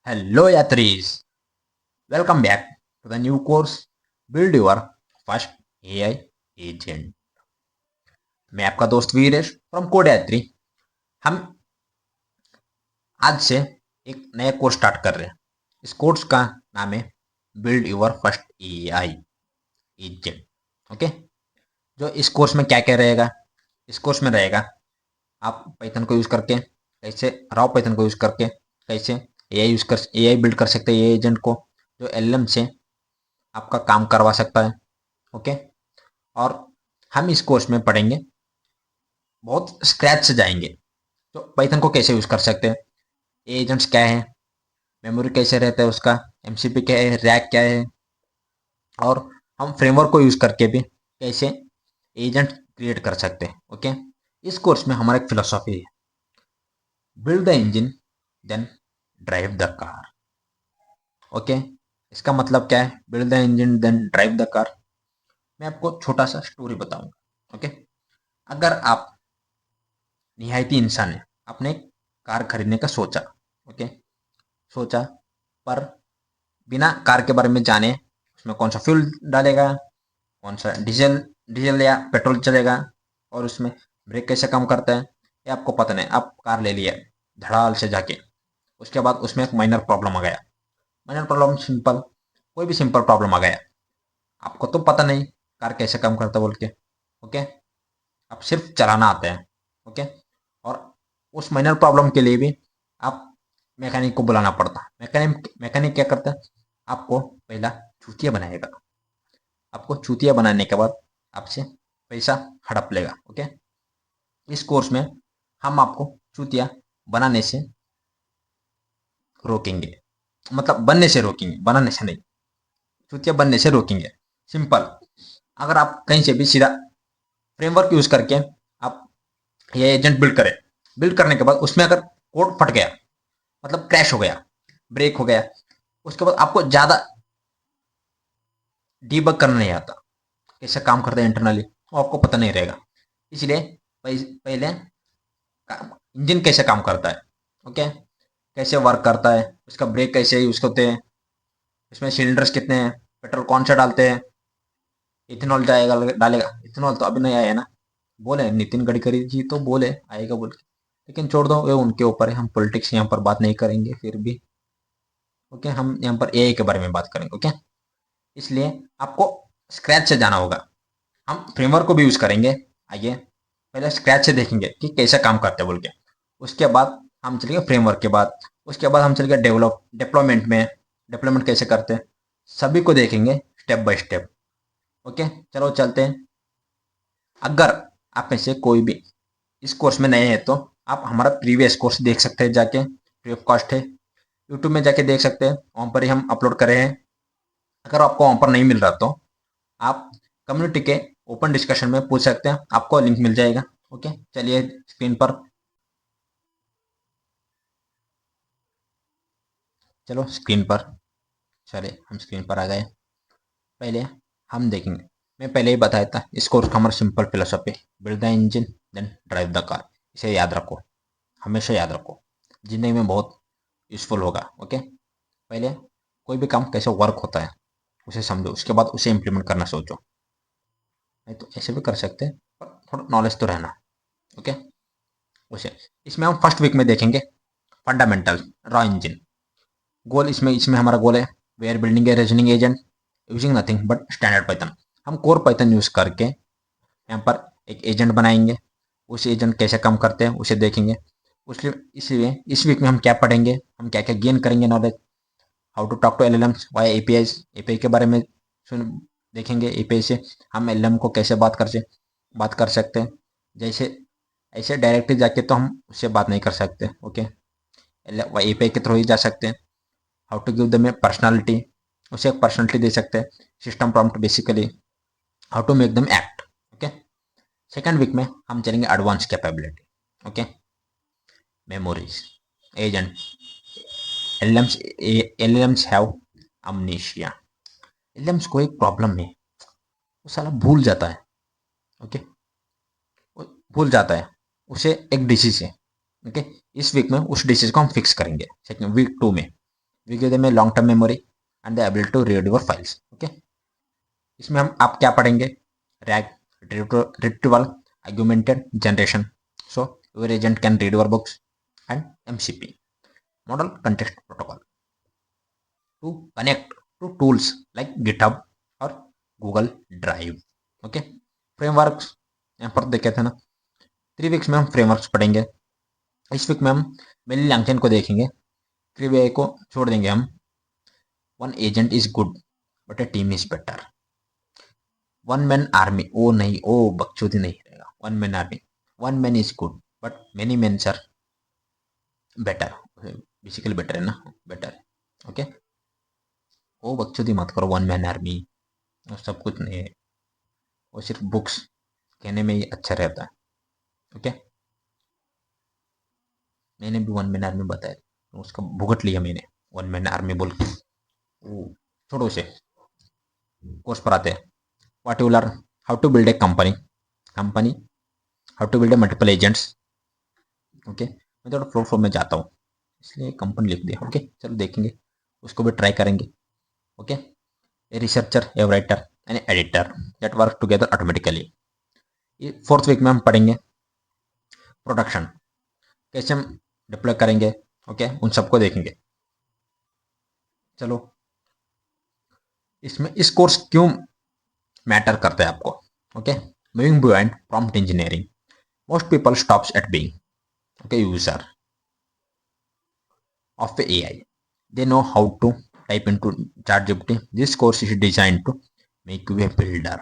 Hello yatriz, welcome back to the new course Build Your First AI Agent। मैं आपका दोस्त Viresh from code यात्री। हम आज से एक नया कोर्स स्टार्ट कर रहे हैं। इस कोर्स का नाम है build your first AI agent. Okay, जो इस कोर्स में क्या क्या रहेगा? इस कोर्स में रहेगा आप पाइथन को यूज करके कैसे राव पाइथन को यूज करके कैसे एआई बिल्ड कर सकते हैं, एआई एजेंट को जो एलएम से आपका काम करवा सकता है। ओके, और हम इस कोर्स में पढ़ेंगे, बहुत स्क्रैच से जाएंगे। तो पाइथन को कैसे यूज कर सकते हैं, एजेंट्स क्या है, मेमोरी कैसे रहता है उसका, एमसीपी क्या है, रैक क्या है, और हम फ्रेमवर्क को यूज करके भी कैसे एजेंट क्रिएट कर सकते हैं। ओके, इस कोर्स में हमारा एक फिलोसॉफी है, build the engine then drive the car. Okay, इसका मतलब क्या है, build the engine then drive the car? मैं आपको छोटा सा स्टोरी बताऊंगा। ओके, अगर आप निहायती इंसान है, आपने एक कार खरीदने का सोचा। ओके, सोचा, पर बिना कार के बारे में जाने उसमें कौन सा फ्यूल डालेगा, कौन सा डीजल डीजल या पेट्रोल चलेगा, और उसमें ब्रेक कैसे काम करता है, ये आपको पता नहीं। आप कार ले लिया धड़ाल से जाके, उसके बाद उसमें एक माइनर प्रॉब्लम आ गया। माइनर प्रॉब्लम सिंपल, कोई भी सिंपल प्रॉब्लम आ गया, आपको तो पता नहीं कार कैसे काम करता बोल के। ओके, आप सिर्फ चलाना आता है। ओके, और उस माइनर प्रॉब्लम के लिए भी आप मैकेनिक को बुलाना पड़ता। मैकेनिक मैकेनिक क्या करता है, आपको पहला चूतिया बनाएगा। आपको चूतिया बनाने के बाद आपसे पैसा हड़प लेगा। ओके, इस कोर्स में हम आपको चूतिया बनाने से रोकेंगे, मतलब बनने से रोकेंगे, बनाने से नहीं। चूतिया बनने से रोकेंगे, सिंपल। अगर आप कहीं से भी सीधा फ्रेमवर्क यूज करके आप ये एजेंट बिल्ड करें, बिल्ड करने के बाद उसमें अगर कोड फट गया, मतलब क्रैश हो गया, ब्रेक हो गया, उसके बाद आपको ज्यादा डीबग करना नहीं आता, कैसे काम करता है इंटरनली वो आपको पता नहीं रहेगा। इसलिए पहले इंजन कैसे काम करता है, ओके, कैसे वर्क करता है, उसका ब्रेक कैसे यूज होते हैं, इसमें सिलेंडर्स कितने हैं, पेट्रोल कौन सा डालते हैं, इथेनॉल जाएगा डालेगा, इथेनॉल तो अभी नहीं आया ना। बोले नितिन गडकरी जी तो बोले आएगा बोल के, लेकिन छोड़ दो, ये उनके ऊपर है। हम पॉलिटिक्स यहाँ पर बात नहीं करेंगे फिर भी। ओके, हम यहाँ पर एआई के बारे में बात करेंगे। ओके, इसलिए आपको स्क्रैच से जाना होगा। हम फ्रेमवर्क को भी यूज करेंगे। आइए पहले स्क्रैच से देखेंगे कि कैसे काम करते हैं बोल के, उसके बाद हम चलेंगे फ्रेमवर्क के बाद, उसके बाद हम चलेंगे डेवलपमेंट में, डेवलपमेंट कैसे करते हैं, सभी को देखेंगे स्टेप बाय स्टेप। ओके, चलो चलते हैं। अगर आप में से कोई भी इस कोर्स में नए हैं तो आप हमारा प्रीवियस कोर्स देख सकते हैं जाके, फ्री ऑफ कॉस्ट है। यूट्यूब में जाके देख सकते हैं, वहाँ पर ही हम अपलोड करे हैं। अगर आपको वहाँ पर नहीं मिल रहा तो आप कम्युनिटी के ओपन डिस्कशन में पूछ सकते हैं, आपको लिंक मिल जाएगा। ओके, चलिए स्क्रीन पर, चलो स्क्रीन पर, चलिए हम स्क्रीन पर आ गए। पहले हम देखेंगे, मैं पहले ही बताया था इस कोर्स का हमारा simple philosophy, build the engine then drive the car. इसे याद रखो, हमेशा याद रखो, जिंदगी में बहुत यूजफुल होगा। ओके, पहले कोई भी काम कैसे वर्क होता है उसे समझो, उसके बाद उसे इम्प्लीमेंट करना सोचो। नहीं तो ऐसे भी कर सकते हैं, पर थोड़ा नॉलेज तो रहना। ओके, उसे इसमें हम फर्स्ट वीक में देखेंगे फंडामेंटल रॉ इंजन। गोल इसमें इसमें हमारा गोल है, we are building a reasoning agent using nothing but standard Python. हम कोर पाइथन यूज करके यहाँ पर एक एजेंट बनाएंगे। उस एजेंट कैसे काम करते हैं उसे देखेंगे। उसलिए इसलिए इस वीक में हम क्या पढ़ेंगे, हम क्या क्या गेन करेंगे knowledge, how to talk to LLMs via API, API के बारे में सुन देखेंगे। एपीआई से हम एलएलएम को कैसे बात कर सकते हैं, जैसे ऐसे डायरेक्टली जाके तो हम उससे बात नहीं कर सकते। ओके, एपीआई के थ्रू ही जा सकते हैं। How to give them A personality, उसे एक पर्सनालिटी दे सकते हैं। System prompt basically, how to make them act. Okay, second week में हम चलेंगे advance capability. Okay, memories agent, LMs LMs have amnesia. LMs को एक प्रॉब्लम है, वो साला भूल जाता है। ओके, वो भूल जाता है, उसे एक डिसीज है। ओके, इस वीक में उस डिसीज को हम फिक्स करेंगे, सेकंड वीक 2 में। We give them a long term memory and the ability to read your files. Okay, इसमें हम आप क्या पढ़ेंगे? RAG, retrieval, augmented generation, so your agent can read your books, and MCP, model context protocol, to connect to tools like GitHub और Google Drive. Okay, frameworks यहाँ पर देखे थे ना, 3 वीक्स में हम फ्रेमवर्क्स पढ़ेंगे। इस वीक में हम मेनली लैंगचेन को देखेंगे, क्रीवे को छोड़ देंगे हम। One agent is good but a team is better. One man army, ओ नहीं, ओ बकचोदी नहीं रहेगा। One man army, one man is good but many man are better, basically better है ना, बेटर। ओके, ओ बकचोदी मत करो, वन मैन आर्मी और सब कुछ नहीं है, वो सिर्फ बुक्स कहने में ही अच्छा रहता है। ओके, मैंने भी वन मैन आर्मी बताया, तो उसका भुगत लिया मैंने, वन मैन आर्मी बोल के। छोड़ो उसे, कोर्स पर आते हैं। What you learn, how to build a company, how to build a multiple agents. Okay, मैं थोड़ा फ्लो में जाता हूँ, इसलिए कंपनी लिख दिया। ओके, चलो देखेंगे, उसको भी ट्राई करेंगे। Okay, a researcher, a writer and editor that work together automatically. ये 4th वीक में हम पढ़ेंगे प्रोडक्शन, कैसे हम डिप्लॉय करेंगे। ओके, उन सबको देखेंगे। चलो, इसमें इस कोर्स क्यों मैटर करता है आपको? Okay, moving behind prompt engineering, most people stops at being okay user of AI. They know how to type into ChatGPT. This course is designed to make you a builder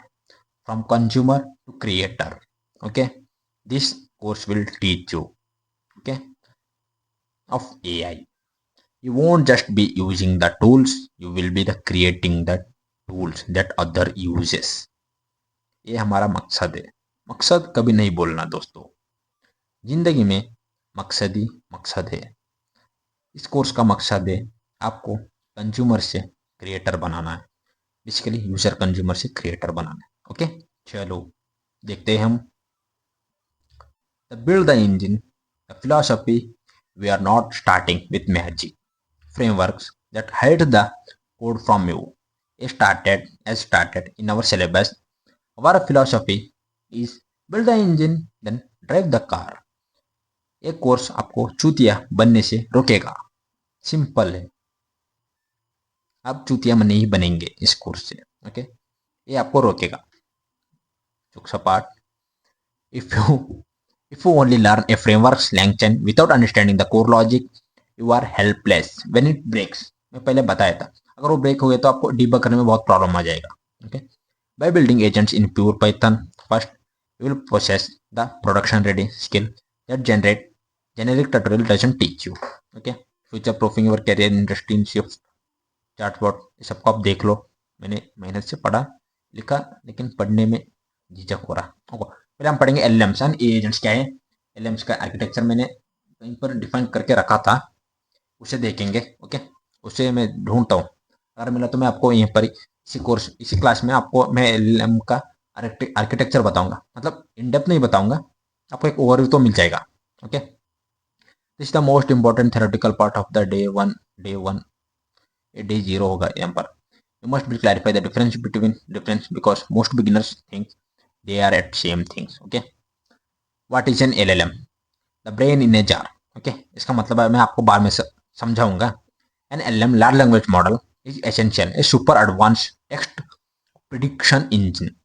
from consumer to creator. Okay, this course will teach you, okay, of AI. You won't just be using the tools, you will be the creating the tools that other uses. ये हमारा मकसद है। मकसद कभी नहीं बोलना दोस्तों, जिंदगी में मकसद ही मकसद है। इस कोर्स का मकसद है आपको कंज्यूमर से क्रिएटर बनाना है, बेसिकली यूजर कंज्यूमर से क्रिएटर बनाना है। ओके, चलो देखते हैं हम। The build the engine, the philosophy, we are not starting with magic frameworks that hide the code from you. Started in our syllabus. Our philosophy is build the engine, then drive the car. ये course आपको चूतिया बनने से रोकेगा, simple है। आप चूतिया नहीं बनेंगे इस कोर्स से। ओके, ये आपको रोकेगा। Jokes apart, if you only learn a framework's LangChain without understanding the core logic, you are helpless when it breaks. मैं पहले बताया था, अगर वो ब्रेक हो गया तो आपको डीबग करने में बहुत प्रॉब्लम आ जाएगा। Okay, by building agents in pure Python, first you will possess the production ready skill that generic tutorial doesn't teach you. Okay, future proofing your career in industry in shift chatbot, ये सबको आप देख लो। मैंने मेहनत से पढ़ा लिखा, लेकिन पढ़ने में झिझक हो रहा। ओके, पहले हम पढ़ेंगे एलएम्स एंड एजेंट्स क्या है। एलएम्स का आर्किटेक्चर मैंने कहीं पर डिफाइन करके रखा था, उसे देखेंगे। ओके, उसे मैं ढूंढता हूँ, अगर मिला तो मैं आपको यहीं पर इसी क्लास में आपको मैं एलएम का आर्किटेक्चर बताऊंगा, मतलब इन डेप्थ नहीं बताऊंगा, आपको एक ओवरव्यू तो मिल जाएगा। Okay, this is the most important theoretical part of the day one, ये डे 0 होगा यहाँ पर। You must be clarify the difference because most beginners think they are at same things. Okay, what is an LLM? The brain in a jar. Okay, इसका मतलब है, मैं आपको बाद में समझाऊंगा। An LLM, large language model, is essential a super advanced text prediction engine.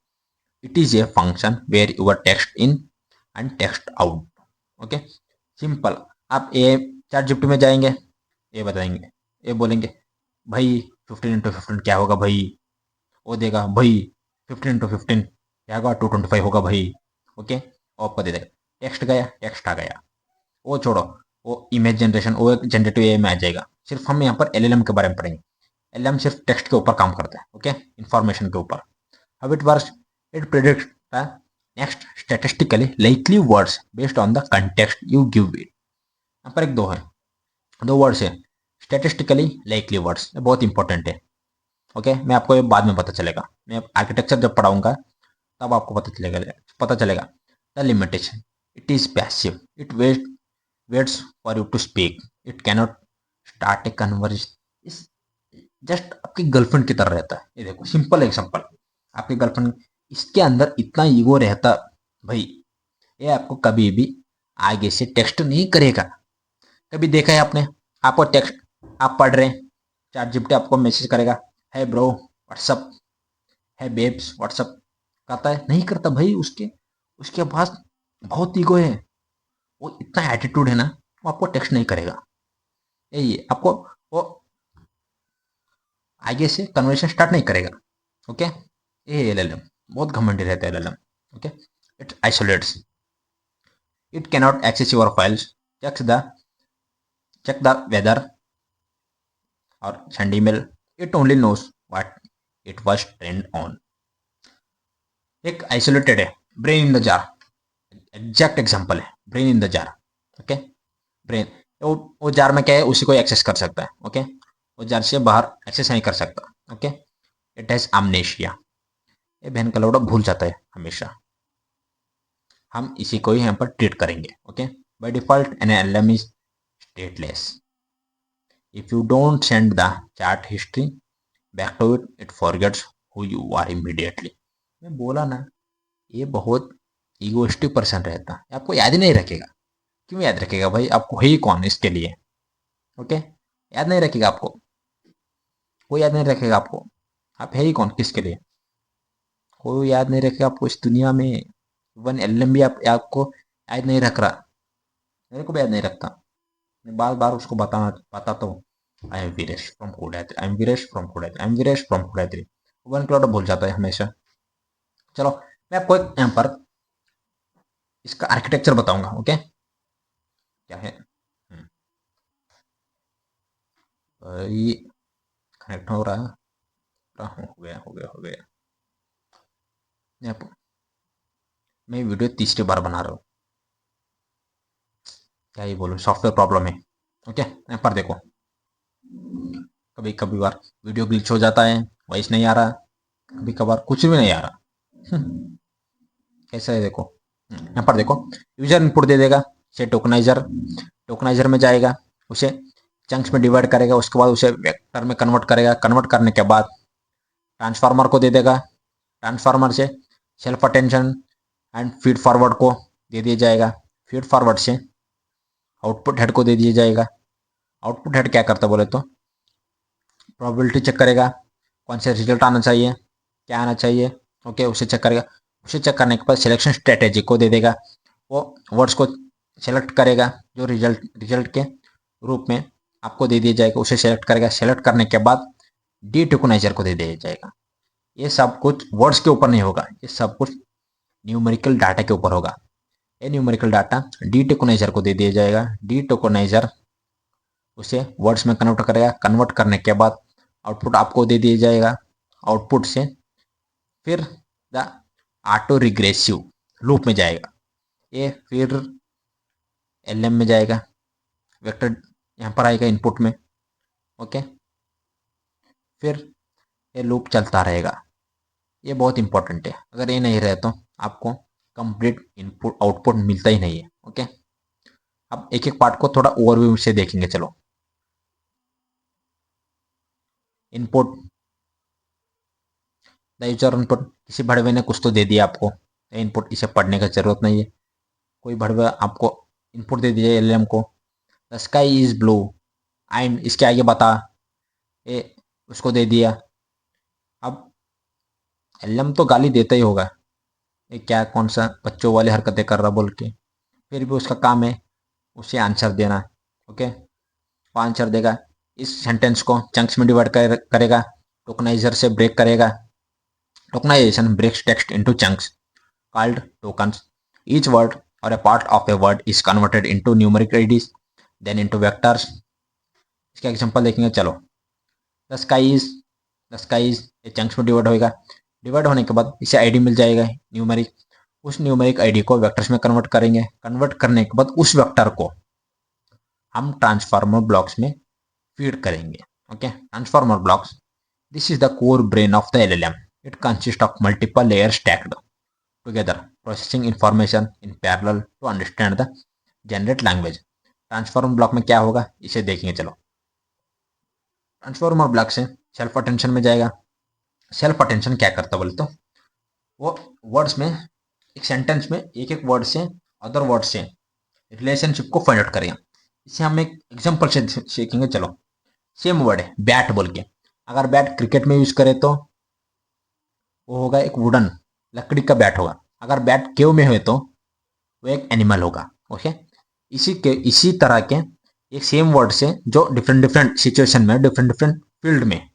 It is a function where you are text in and text out. Okay, simple. आप ये ChatGPT में जाएंगे, ये बताएंगे, ये बोलेंगे भाई 15 × 15 क्या होगा भाई, वो देगा भाई 15 × 15 क्या होगा 225 होगा भाई। ओके, वो आपको दे देगा, टेक्स्ट गया, टेक्स्ट आ गया। वो छोड़ो, वो इमेज जनरेशन वो एक जनरेटिव एआई में आ जाएगा। सिर्फ हम यहाँ पर एलएलएम के बारे में पढ़ेंगे। एलएलएम सिर्फ टेक्स्ट के ऊपर काम करता है। ओके, इंफॉर्मेशन के ऊपर। How it works, it predict the next statistically likely words based on the context you give it. यहाँ पर एक दो वर्ड्स है, स्टैटिस्टिकली लाइकली वर्ड्स, बहुत इंपॉर्टेंट है। ओके, मैं आपको ये बाद में पता चलेगा, मैं आर्किटेक्चर जब पढ़ाऊंगा तब आपको पता चलेगा। The limitation, it is passive, it waits for you to speak, it cannot start a conversation, is just आपकी गर्लफ्रेंड की तरह रहता है। ये देखो सिंपल एग्जांपल, आपकी गर्लफ्रेंड, इसके अंदर इतना ईगो रहता भाई, ये आपको कभी भी आगे से टेक्स्ट नहीं करेगा। कभी देखा है आपने, आपको टेक्स्ट, आप पढ़ रहे हैं, चैट जीपीटी आपको मैसेज करेगा, है ब्रो व्हाट्सअप, है बेब्स व्हाट्सअप, करता है? नहीं करता भाई। उसके उसके पास बहुत ईगो है, वो इतना एटीट्यूड है ना, वो आपको टेक्स्ट नहीं करेगा। यही है, आपको वो आगे से कन्वर्सेशन स्टार्ट नहीं करेगा। ओके, ये एलएलएम बहुत घमंडी रहता है LLM. Okay, it isolates, it cannot access your files, check the check the weather or send email. It only knows what it was trained on. एक आइसोलेटेड है, brain in the jar, exact example है brain in the jar. Okay, brain, वो jar में क्या है, उसी को access कर सकता है। ओके, वो जार से बाहर एक्सेस नहीं कर सकता। ओके, इट हैज amnesia, ये बहन का लौड़ा भूल जाता है हमेशा। हम इसी को ही यहाँ पर ट्रीट करेंगे। Okay, by default an LM is stateless. If you don't send the chat history back to it, it forgets who you are immediately. मैं बोला ना, ये बहुत ईगोइस्टिक पर्सन रहता है, आपको याद ही नहीं रखेगा। क्यों याद रखेगा भाई, आपको है ही कौन इसके लिए? ओके, याद नहीं रखेगा आपको, कोई याद नहीं रखेगा आपको। आप है ही कौन किसके लिए? कोई याद नहीं रखेगा आपको इस दुनिया में। इवन एलएम भी आपको याद नहीं रख रहा, मेरे को भी याद नहीं रखता। मैं बार बार उसको बताता हूँ, I am Viresh from Kodayatri, I am Viresh from Kodayatri, I am Viresh from Kodayatri. One Claude भूल जाता है हमेशा। चलो, मैं आपको एक यहाँ पर इसका आर्किटेक्चर बताऊंगा। ओके, क्या है, ये कनेक्ट हो रहा है, हो गया हो गया हो गया। यहाँ पर मैं वीडियो तीसरी बार बना रहा हूँ, क्या ही बोलूँ, सॉफ्टवेयर प्रॉब्लम है। ओके, यहाँ पर देखो, कभी कभी बार वीडियो ग्लिच हो जाता है, वॉइस नहीं आ रहा, कभी कभार कुछ भी नहीं आ रहा। कैसा है देखो, यहाँ पर देखो, यूजर इनपुट दे देगा, से टोकनाइजर, टोकनाइजर में जाएगा, उसे चंक्स में डिवाइड करेगा, उसके बाद उसे वेक्टर में कन्वर्ट करेगा, कन्वर्ट करने के बाद ट्रांसफार्मर को दे देगा, ट्रांसफार्मर से self attention and feed forward को दे दिया जाएगा, फीड फॉरवर्ड से आउटपुट हेड को दे दिया जाएगा। आउटपुट हेड क्या करता बोले तो प्रोबेबिलिटी चेक करेगा, कौन से रिजल्ट आना चाहिए, क्या आना चाहिए। ओके, उसे चेक करेगा, उसे चेक करने के बाद सिलेक्शन स्ट्रेटेजी को दे देगा, वो वर्ड्स को सेलेक्ट करेगा जो रिजल्ट के रूप में आपको दे दिया जाएगा, उसे सेलेक्ट करेगा, सेलेक्ट करने के बाद डी टोकनाइजर को दे दिया जाएगा। ये सब कुछ वर्ड्स के ऊपर नहीं होगा, ये सब कुछ न्यूमेरिकल डाटा के ऊपर होगा। ये न्यूमेरिकल डाटा डी टोकनाइजर को दे दिया जाएगा, डी टोकनाइजर उसे वर्ड्स में कन्वर्ट करेगा, कन्वर्ट करने के बाद आउटपुट आपको दे दिया जाएगा। आउटपुट से फिर द ऑटो रिग्रेसिव लूप में जाएगा, ये फिर एलएम में जाएगा, वेक्टर यहाँ पर आएगा इनपुट में। ओके, फिर ये लूप चलता रहेगा। ये बहुत इंपॉर्टेंट है, अगर ये नहीं रहे तो आपको कंप्लीट इनपुट आउटपुट मिलता ही नहीं है। ओके, अब एक एक पार्ट को थोड़ा ओवरव्यू से देखेंगे। चलो, इनपुट, द यूजर इनपुट, किसी भड़वे ने कुछ तो दे दिया आपको इनपुट, इसे पढ़ने का जरूरत नहीं है। कोई भड़वा आपको इनपुट दे दिया एलएम को, the sky is blue and इसके आगे बता, ये उसको दे दिया। अब एलएम तो गाली देता ही होगा, ये क्या कौन सा बच्चों वाली हरकतें कर रहा बोल के, फिर भी उसका काम है उसे आंसर देना। ओके, वो आंसर देगा, इस सेंटेंस को चंक्स में डिवाइड करेगा, टोकनाइजर से ब्रेक करेगा। Tokenization breaks text into chunks called tokens. Each word or a part of a word is converted into numeric IDs, then into vectors. इसका एग्जांपल देखेंगे। चलो, the sky is, the sky is ये chunks में divide होएगा, divide होने के बाद इसे आईडी मिल जाएगा न्यूमेरिक, उस न्यूमेरिक आईडी को वेक्टर्स में कन्वर्ट करेंगे, कन्वर्ट करने के बाद उस वेक्टर को हम ट्रांसफार्मर ब्लॉक्स में फीड करेंगे। Okay, transformer blocks, this is the core brain of the LLM. It consists of multiple layers stacked together, processing information in parallel to understand the generate language. Transform block में क्या होगा इसे देखेंगे। चलो, transformer block से self attention में जाएगा। Self attention क्या करता बोले तो वो वर्ड्स में एक सेंटेंस में एक एक वर्ड से अदर वर्ड से रिलेशनशिप को फाइंड आउट करेगा। इसे हम एक एग्जांपल से सीखेंगे। चलो, सेम वर्ड है बैट बोल के। अगर बैट क्रिकेट में यूज करें तो वो होगा एक वुडन लकड़ी का बैट होगा। अगर बैट केव में हो तो वो एक एनिमल होगा। ओके, इसी तरह के एक सेम वर्ड से जो डिफरेंट डिफरेंट सिचुएशन में डिफरेंट डिफरेंट फील्ड में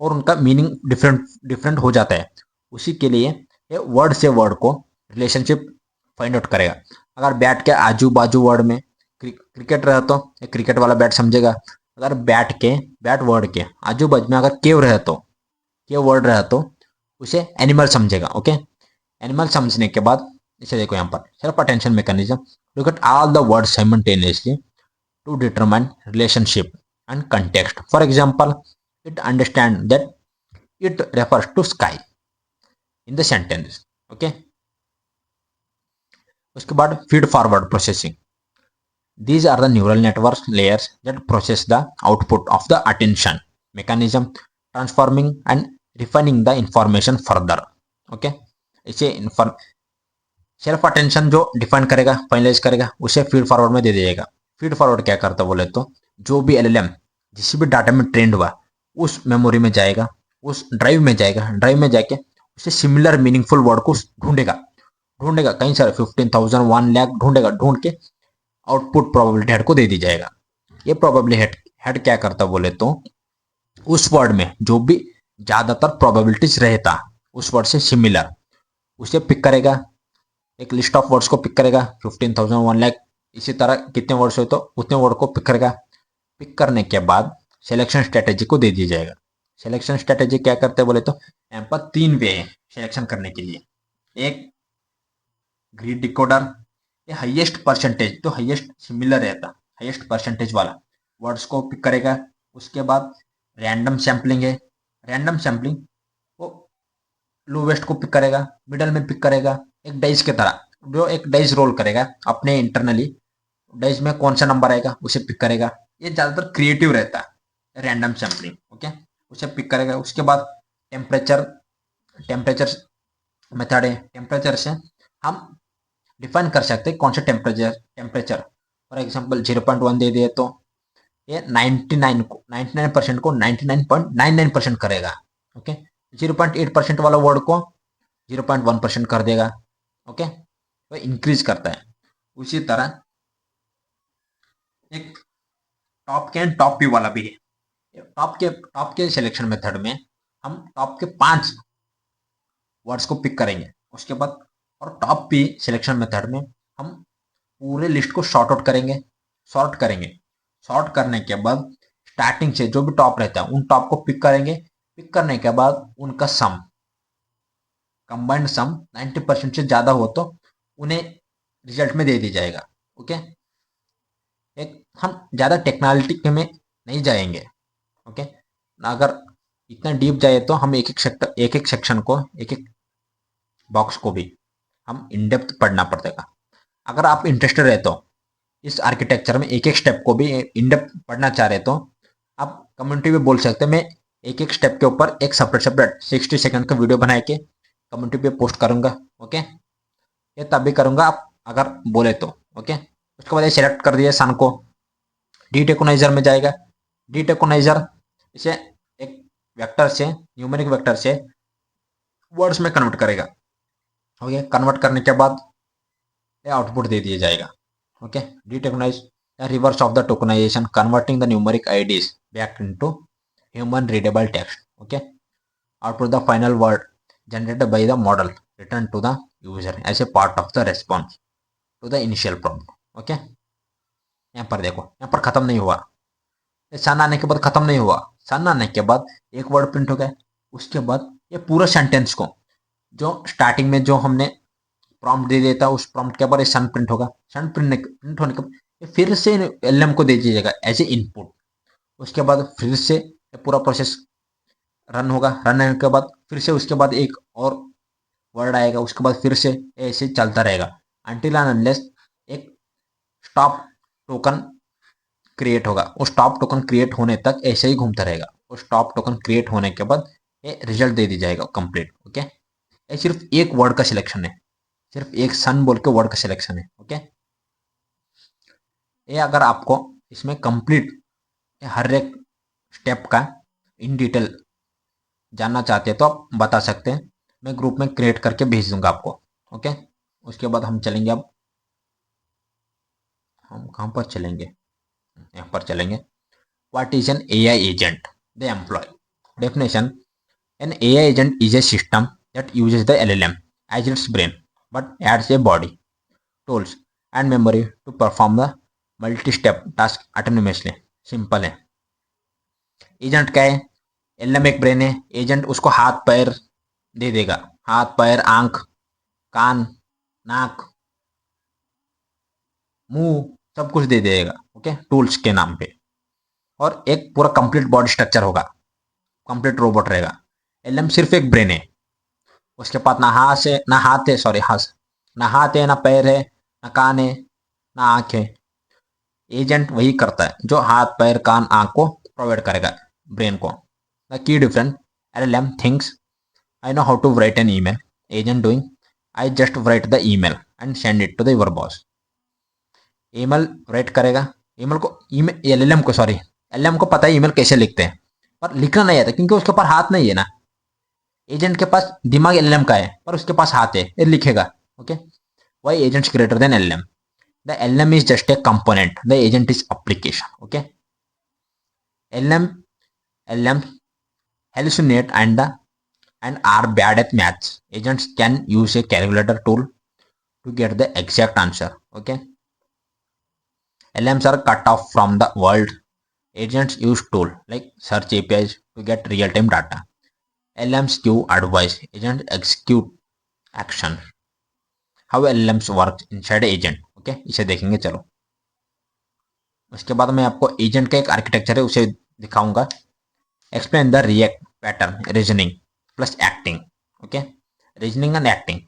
और उनका मीनिंग डिफरेंट डिफरेंट हो जाता है, उसी के लिए ये वर्ड से वर्ड को रिलेशनशिप फाइंड आउट करेगा। अगर बैट के आजू बाजू वर्ड में क्रिकेट रहे तो ये क्रिकेट वाला बैट समझेगा। अगर बैट वर्ड के आजू बाजू में अगर केव रहे तो केव वर्ड रहे तो उसे एनिमल समझेगा। ओके, एनिमल समझने के बाद इसे देखो यहाँ पर self attention mechanism look at all the words simultaneously to determine relationship and context. For example, it understands that it refers to sky in the sentence. Okay. उसके बाद feed forward processing. These are the neural network layers that process the output of the attention mechanism, transforming and refining the information further. Okay. इसे self attention जो define करेगा finalise करेगा उसे feed forward में दे दिएगा। Feed forward क्या करता बोले तो जो भी एलएलएम जिस भी डाटा में ट्रेंड हुआ उस मेमोरी में जाएगा, उस ड्राइव में जाएगा, ड्राइव में जाके उसे सिमिलर मीनिंगफुल वर्ड को ढूंढेगा कहीं सारे 15,000 1 लाख ढूंढेगा, ढूंढ के आउटपुट प्रोबेबिलिटी हेड को दे दी जाएगा। ये प्रोबेबिलिटी हेड क्या करता बोले तो उस वर्ड में जो भी ज्यादातर प्रोबेबिलिटीज रहता उस वर्ड से सिमिलर उसे पिक करेगा। एक लिस्ट ऑफ वर्ड्स को पिक करेगा 15,000 1 लाख, इसी तरह कितने वर्ड्स हो तो उतने वर्ड को पिक करेगा। पिक करने के बाद सिलेक्शन स्ट्रेटेजी को दे दिया जाएगा। सिलेक्शन स्ट्रेटेजी क्या करते हैं बोले तो यहाँ पर 3 वे है सिलेक्शन करने के लिए। एक ग्रीड डिकोडर, ये हाईएस्ट परसेंटेज तो हाईएस्ट सिमिलर रहता हाईएस्ट परसेंटेज वाला वर्ड्स को पिक करेगा। उसके बाद रैंडम सैम्पलिंग है, रैंडम सैम्पलिंग वो लोवेस्ट को पिक करेगा, मिडल में पिक करेगा, एक डाइस की तरह जो एक डाइस रोल करेगा अपने इंटरनली, डाइस में कौन सा नंबर आएगा उसे पिक करेगा। ये ज्यादातर क्रिएटिव रहता है रैंडम सैम्पलिंग। ओके, उसे पिक करेगा। उसके बाद टेम्परेचर मेथड है। टेम्परेचर से हम डिफाइन कर सकते हैं कौन सा टेम्परेचर फॉर एग्जांपल 0.1 दे दिए तो ये 99% को 99.99% करेगा। ओके, 0.8% वाला वर्ड को 0.1% कर देगा। ओके, तो इंक्रीज करता है। उसी तरह एक टॉप के एंड टॉप व्यू वाला भी है। टॉप के सिलेक्शन मेथड में हम टॉप के 5 वर्ड्स को पिक करेंगे। उसके बाद और टॉप पी सिलेक्शन मेथड में हम पूरे लिस्ट को सॉर्ट करेंगे। सॉर्ट करने के बाद स्टार्टिंग से जो भी टॉप रहता है उन टॉप को पिक करेंगे। पिक करने के बाद उनका सम कंबाइंड सम 90% से ज्यादा हो तो उन्हें रिजल्ट में दे दी जाएगा। ओके, एक हम ज्यादा टेक्नोलॉजी में नहीं जाएंगे। ओके, अगर इतना डीप जाए तो हम एक एक सेक्शन को एक एक बॉक्स को भी हम इन डेप्थ पढ़ना पड़ेगा। अगर आप इंटरेस्टेड रहे तो इस आर्किटेक्चर में एक एक स्टेप को भी इन डेप्थ पढ़ना चाह रहे तो आप कम्युनिटी में बोल सकते हैं। मैं एक एक स्टेप के ऊपर एक सेपरेट 60 सेकंड का वीडियो बना के कम्युनिटी पे पोस्ट करूंगा। ओके, ये तभी करूंगा आप अगर बोले तो। ओके, उसके बाद ये सेलेक्ट कर दिया सन को, डी टेकोनाइजर में जाएगा। डी टेकोनाइजर इसे एक वेक्टर से न्यूमेरिक वेक्टर से वर्ड्स में कन्वर्ट करेगा। ओके, कन्वर्ट करने के बाद ये आउटपुट दे दिया जाएगा। Okay, detokenize the reverse of the tokenization converting the numeric IDs back into human readable text. Okay, output the final word generated by the model return to the user as a part of the response to the initial prompt. Okay, यहाँ पर देखो, यहाँ पर खत्म नहीं हुआ। सन आने के बाद खत्म नहीं हुआ। सन आने के बाद एक वर्ड प्रिंट हो गया। उसके बाद ये पूरा सेंटेंस को जो स्टार्टिंग में जो हमने प्रॉम्प्ट दे देता उस प्रॉम्प्ट के बाद सन प्रिंट होगा। सन प्रिंट होने के बाद फिर से एलएम को दे दीजिएगा एज ए इनपुट। उसके बाद फिर से पूरा प्रोसेस रन होगा। रन होने के बाद फिर से उसके बाद एक और वर्ड आएगा। उसके बाद फिर से ऐसे चलता रहेगा अनटिल एंड अनलेस एक स्टॉप टोकन क्रिएट होगा, उस टॉप टोकन क्रिएट होने तक ऐसे ही घूमता रहेगा। उस टॉप टोकन क्रिएट होने के बाद ये रिजल्ट दे दी जाएगा कंप्लीट। ओके, ये सिर्फ एक वर्ड का सिलेक्शन है, सिर्फ एक सन बोल के वर्ड का सिलेक्शन है। ओके, ये अगर आपको इसमें कंप्लीट हर एक स्टेप का इन डिटेल जानना चाहते हैं तो आप बता सकते हैं, मैं ग्रुप में क्रिएट करके भेज दूंगा आपको। ओके, उसके बाद हम चलेंगे, अब हम कहाँ पर चलेंगे, यहाँ पर चलेंगे। What is an AI agent? The employ definition: an AI agent is a system that uses the LLM as its brain but adds a body, tools and memory to perform the multi-step task autonomously। Simple है। Agent क्या है? LM एक brain है, agent उसको हाथ पैर दे देगा, हाथ पैर आंख कान नाक मुंह सब कुछ दे देगा। ओके, टूल्स के नाम पे, और एक पूरा कंप्लीट बॉडी स्ट्रक्चर होगा, कंप्लीट रोबोट रहेगा। एलएम सिर्फ एक ब्रेन है, उसके पास ना हाथ है, सॉरी हाथ, ना हाथ है, ना पैर है, ना कान है, ना आंख है। एजेंट वही करता है जो हाथ पैर कान आंख को प्रोवाइड करेगा ब्रेन को। The key difference: LLM thinks I know how to write an email, agent doing I just write the email and send it to the your boss. Email write करेगा, ईमेल को email LLM को sorry LLM को पता है email कैसे लिखते हैं, पर लिखना नहीं आता क्योंकि उसके पास हाथ नहीं है ना। एजेंट के पास दिमाग एलएलएम का है पर उसके पास हाथ है, ये लिखेगा। Okay, why agents greater than LLM? The LLM is just a component, the agent is application. Okay, LLM hallucinate and are bad at maths. Agents can use a calculator tool to get the exact answer. Okay, LMs are cut off from the world. Agents use tool like search APIs to get real-time data. LMs give advice, agents execute action. How LMs work inside agent? Okay, इसे देखेंगे चलो। उसके बाद मैं आपको agent का एक architecture है उसे दिखाऊंगा। Explain the react pattern reasoning plus acting. Okay, reasoning and acting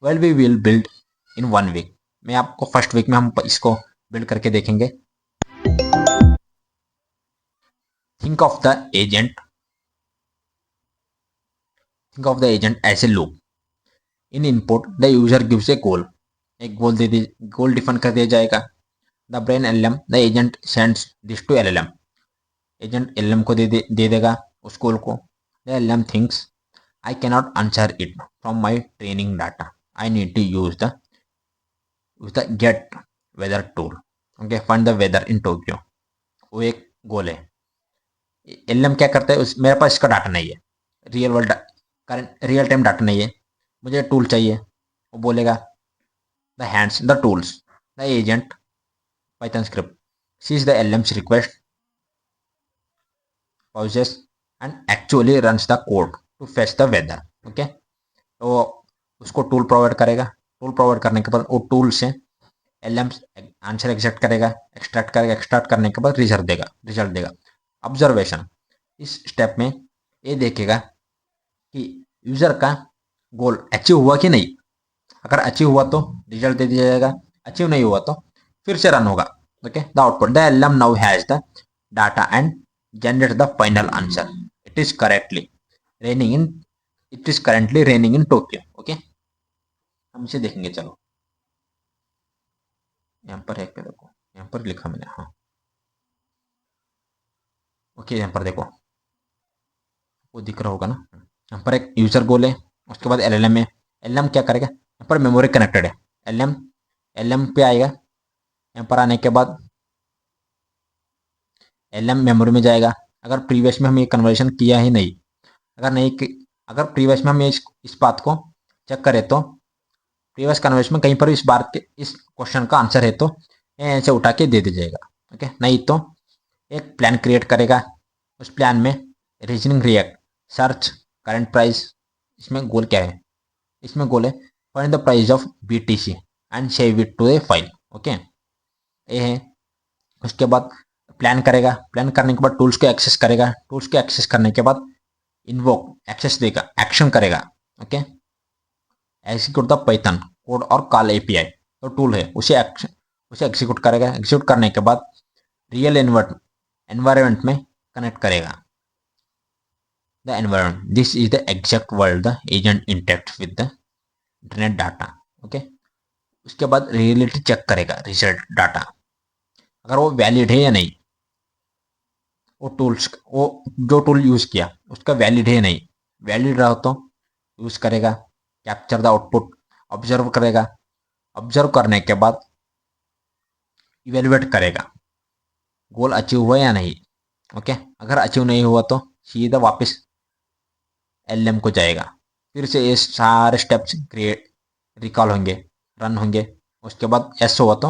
well we will build in 1 week. मैं आपको फर्स्ट वीक में हम इसको बिल्ड करके देखेंगे। Think of the agent as a loop. In input the user gives a goal, एक goal दे दी, गोल डिफाइन कर दिया जाएगा। The brain LM the agent sends this to LLM, agent LM को दे देगा उस गोल को। The LM thinks I cannot answer it from my training data. I need to use the get weather tool. Okay, find the weather in Tokyo. वो एक गोल है। LM क्या करता है, मेरे पास इसका डाटा नहीं है, real world current real time data नहीं है, मुझे टूल चाहिए। वो बोलेगा the hands the tools the agent Python script sees the LM's request, pauses and actually runs the code to fetch the weather. Okay, तो उसको टूल प्रोवाइड करेगा, tool provide करने के बाद वो टूल से एलएम आंसर एक्सट्रैक्ट करेगा, extract करने के बाद रिजल्ट देगा। ऑब्जर्वेशन: इस स्टेप में ये देखेगा कि यूजर का गोल अचीव हुआ कि नहीं। अगर अचीव हुआ तो रिजल्ट दे दिया जाएगा, अचीव नहीं हुआ तो फिर से रन होगा। Okay, the output the LM now has the data and generate the final answer. It is currently raining in Tokyo. Okay, हम इसे देखेंगे चलो। यहाँ पर है क्या, देखो यहाँ पर लिखा मैंने, हाँ ओके, यहाँ पर देखो वो दिख रहा होगा ना। यहाँ पर एक यूजर गोल है, उसके बाद एलएलएम है। एलएलएम क्या करेगा, यहाँ पर मेमोरी कनेक्टेड है, एलएलएम एलएलएम पे आएगा। यहाँ पर आने के बाद एलएलएम मेमोरी में जाएगा। अगर प्रीवियस में हम ये कन्वर्जन किया ही नहीं, अगर प्रीवियस में हम इस बात को चेक करें तो प्रीवियस कन्वर्जन में कहीं पर इस बार के इस क्वेश्चन का आंसर है तो ऐसे उठा के दे जाएगा। ओके, नहीं तो एक प्लान क्रिएट करेगा, उस प्लान में reasoning react search current price. इसमें गोल क्या है, इसमें गोल है find the price of BTC and save it to a file. Okay, ये है। उसके बाद प्लान करेगा, प्लान करने के बाद टूल्स को एक्सेस करेगा, टूल्स को एक्सेस करने के बाद इन्वोक एक्सेस देगा, एक्शन करेगा। Okay, execute the Python code और कॉल एपीआई, तो टूल है उसे एग्जीक्यूट करेगा। एग्जीक्यूट करने के बाद रियल एनवायरमेंट में कनेक्ट करेगा। The environment, this is the exact world the agent interact with the internet data. Okay, उसके बाद रियलिटी चेक करेगा रिजल्ट डाटा, अगर वो वैलिड है या नहीं, वो टूल्स, वो जो टूल यूज किया उसका वैलिड है या नहीं, वैलिड रहा तो यूज करेगा। कैप्चर द आउटपुट, ऑब्जर्व करेगा, ऑब्जर्व करने के बाद इवेलुएट करेगा गोल अचीव हुआ या नहीं। ओके, अगर अचीव नहीं हुआ तो सीधा वापस एलएम को जाएगा, फिर से ये सारे स्टेप्स क्रिएट रिकॉल होंगे, रन होंगे, उसके बाद एस हुआ तो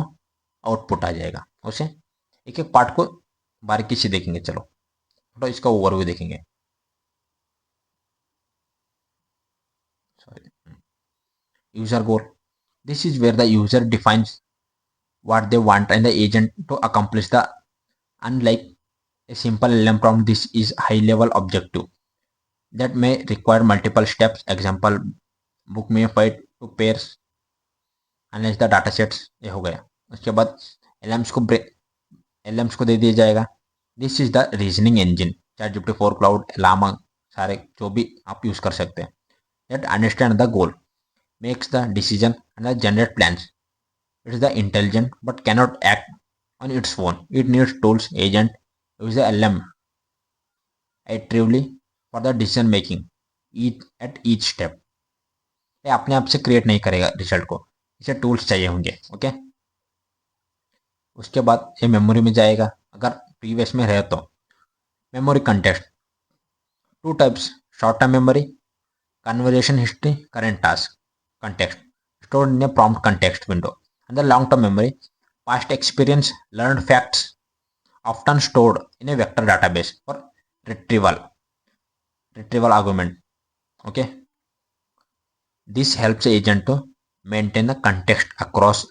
आउटपुट आ जाएगा। उसे एक एक पार्ट को बारीकी से देखेंगे। चलो तो इसका ओवरव्यू देखेंगे। Sorry, user goal, this is where the user defines what they want and the agent to accomplish the, unlike a simple LM prompt, this is high level objective that may require multiple steps. Example, book me a flight to pairs, analyze the data sets। ये हो गया। उसके बाद LMs को दे दिया जाएगा। This is the reasoning engine, ChatGPT 4 Claude, Llama, सारे जो भी आप यूज कर सकते हैं। That understand the goal, makes the decision and generate plans. It is the intelligent but cannot act on its own. It needs tools, agent, use the LM iteratively for the decision making at each step। ये अपने आप से create नहीं करेगा result को, इसे tools चाहिए होंगे। ओके, उसके बाद ये मेमोरी में जाएगा, अगर प्रीवियस में रहे तो। Memory context, two types, short term memory, conversation history, current task, context stored in a prompt context window, and the long-term memory, past experience, learned facts, often stored in a vector database for retrieval argument। Okay, this helps the agent to maintain the context across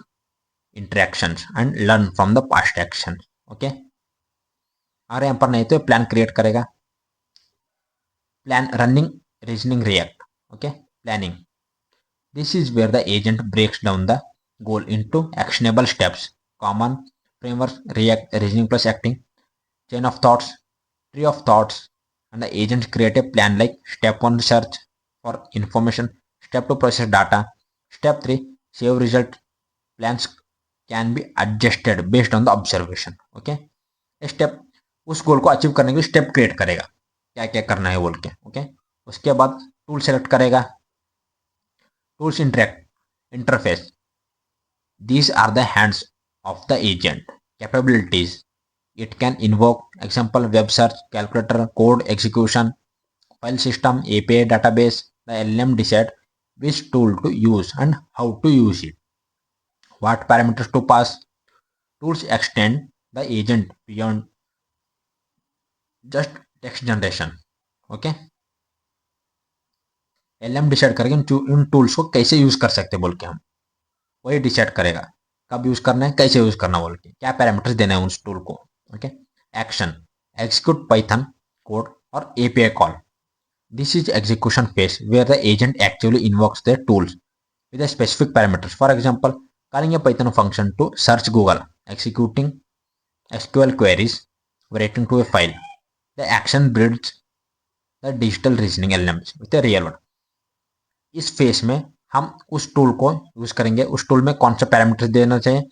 interactions and learn from the past actions। Okay, अगर यहाँ पर नहीं तो plan create करेगा, plan running reasoning react. Okay, planning, this is where the agent breaks down the goal into actionable steps, common framework, react, reasoning plus acting, chain of thoughts, tree of thoughts, and the agent create a plan like step 1 search for information, step 2 process data, step 3 save result। Plans can be adjusted based on the observation। Okay, step उस goal को achieve करने के लिए step create करेगा, क्या क्या करना है बोल के। ओके, उसके बाद टूल सेलेक्ट करेगा, tools interface, these are the hands of the agent capabilities। it can invoke, example, web search, calculator, code execution, file system, API, database। the LM decide which tool to use and how to use it, what parameters to pass। tools extend the agent beyond just text generation। Okay, LM decide करेगा इन tools को कैसे use कर सकते बोल के, हम वही decide करेगा कब यूज करना है, कैसे यूज करना बोल के, क्या पैरामीटर्स देना है उस टूल को। Okay, action, execute Python code और API call. This is execution phase where the agent actually invokes the tools with a specific parameters। For example, calling a Python function to search Google, executing SQL queries, writing to a file। The action builds the digital reasoning LMs with a real one। इस face में हम उस tool को use करेंगे, उस tool में कौन सा पैरामीटर देना चाहिए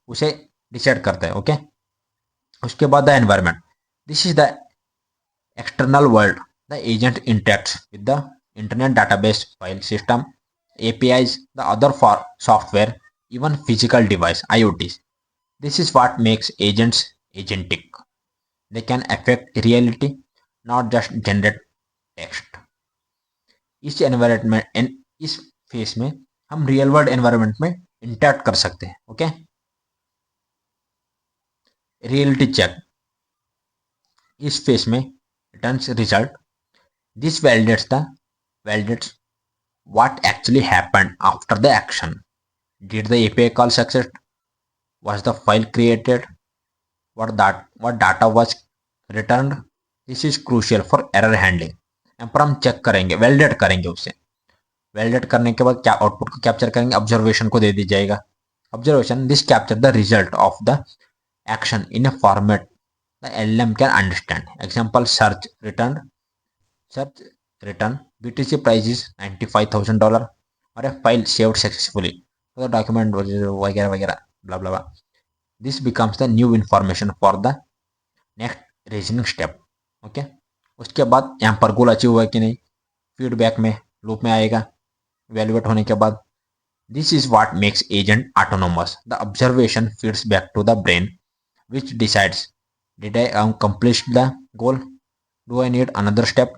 उसे डिसाइड करते हैं। ओके, उसके बाद the environment, this is the external world the agent interacts with the internet database, file system, APIs, the other for software, even physical device IoTs। this is what makes agents agentic। they can affect reality, not just generate text। इस environment, इस face में हम real world environment में interact कर सकते हैं। Okay, reality check, इस face में returns result. This validates what actually happened after the action। did the API call success, was the file created, what data was returned। this is crucial for error handling। यहाँ पर हम check करेंगे, validate करेंगे उसे, validate करने के बाद क्या आउटपुट को कैप्चर करेंगे, ऑब्जर्वेशन को दे दी जाएगा। Observation, this capture the result of the action in A format the LLM can understand. Example, search return BTC price is $95,000 or a file saved successfully. So the document वगैरह वगैरह blah blah blah. This becomes the new information for the next reasoning step. Okay उसके बाद यहाँ पर goal achieve हुआ कि नहीं, feedback में लूप में आएगा इवेल्युएट होने के बाद. This is what makes agent autonomous. The observation feeds back to the brain, which decides, did I accomplish the goal? Do I need another step?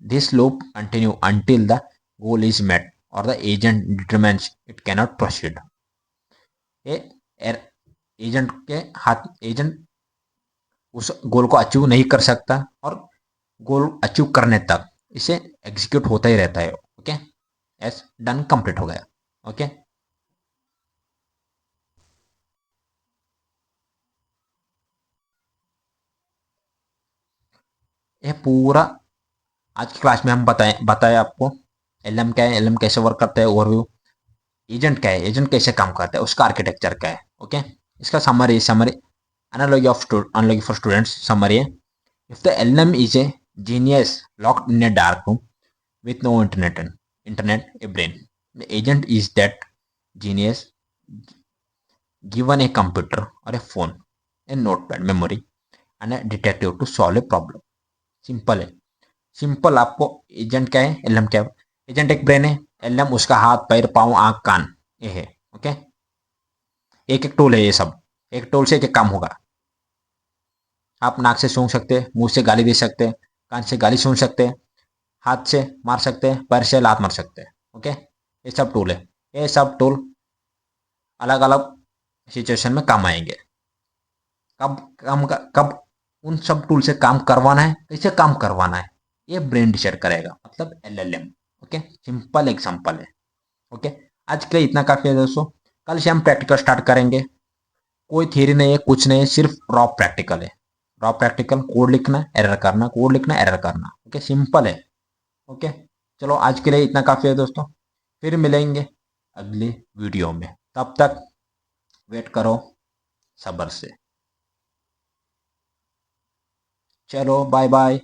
This loop continues until the goal is met or the agent determines it cannot proceed. Agent के हाथ agent उस goal को achieve नहीं कर सकता और goal achieve करने तक इसे एग्जीक्यूट होता ही रहता है. ओके एस डन कंप्लीट हो गया. ओके ये पूरा आज की क्लास में हम बताया आपको एलएम क्या है, एलएम कैसे वर्क करता है, ओवरव्यू. एजेंट क्या है, एजेंट कैसे काम करता है, उसका आर्किटेक्चर क्या है. ओके इसका summary analogy for students summary है. If the LM is a genius locked in a dark room with no internet, a brain. The agent is that genius given a computer or a phone, a notepad, memory and a detective to solve a problem. Simple है. Simple आपको agent क्या है, LM क्या है. Agent एक brain है, LM उसका हाथ पैर पाँव आँख कान ये है. ओके एक एक टूल है, ये सब एक टूल से एक एक काम होगा. आप नाक से सूंघ सकते हैं, मुंह से गाली दे सकते हैं, कान से गाली सुन सकते हैं, हाथ से मार सकते हैं, पैर से लात मार सकते हैं. ओके ये सब टूल है. ये सब टूल अलग अलग सिचुएशन में काम आएंगे. कब उन सब टूल से काम करवाना है, कैसे काम करवाना है, ये ब्रेन डिसाइड करेगा, मतलब एलएलएम. ओके सिंपल एग्जांपल है. ओके आज के लिए इतना काफी है दोस्तों. कल से हम प्रैक्टिकल स्टार्ट करेंगे. कोई थियरी नहीं है, कुछ नहीं है, सिर्फ रॉ प्रैक्टिकल है. रॉ प्रैक्टिकल कोड लिखना एरर करना, कोड लिखना एरर करना. ओके सिंपल है. ओके चलो आज के लिए इतना काफ़ी है दोस्तों. फिर मिलेंगे अगले वीडियो में. तब तक वेट करो सब्र से. चलो बाय बाय.